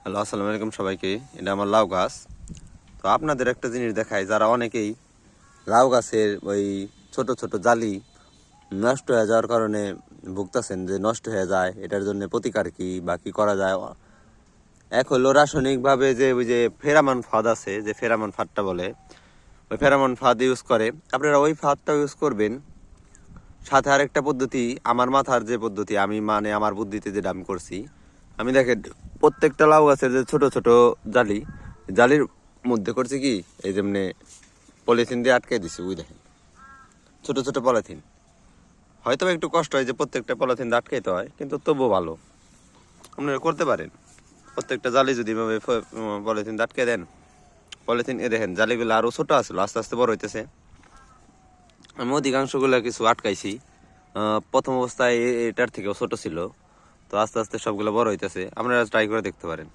Hello, আসসালামু আলাইকুম সবাইকে। এটা আমার লাউ গাছ। তো আপনাদের একটা জিনিস দেখায়, যারা অনেকেই লাউ গাছের ওই ছোট ছোট জালি নষ্ট হয়ে যাওয়ার কারণে ভুগতেছেন, যে নষ্ট হয়ে যায়, এটার জন্য প্রতিকার কি বা কি করা যায়। এক হলো রাসায়নিকভাবে যে ওই যে ফেরামন ফাঁদ আছে, যে ফেরামন ফাঁদটা বলে, ওই ফেরামন ফাঁদ ইউজ করে। আপনারা ওই ফাঁদটা ইউজ করবেন। সাথে আরেকটা পদ্ধতি, আমার মাথার যে পদ্ধতি, আমি মানে আমার বুদ্ধিতে যেটা আমি করছি, আমি দেখেন প্রত্যেকটা লাউ গাছের যে ছোট ছোট জালি, জালির মধ্যে করছি কি, এই যেমনি পলিথিন দিয়ে আটকে দিছি। ওই দেখেন ছোট ছোট পলিথিন। হয়তো একটু কষ্ট হয় যে প্রত্যেকটা পলিথিন দিয়ে আটকাইতে হয়, কিন্তু তবুও ভালো। আপনারা করতে পারেন। প্রত্যেকটা জালি যদি এভাবে পলিথিন দিয়ে আটকে দেন, পলিথিন এ দেখেন জালিগুলো আরও ছোট আসলো, আস্তে আস্তে বড় হইতেছে। আমি অধিকাংশগুলো কিছু আটকাইছি। প্রথম অবস্থায় এটার থেকেও ছোট ছিল, তো আস্তে আস্তে সবগুলো বড় হইতেছে। আপনারা ট্রাই করে দেখতে পারেন।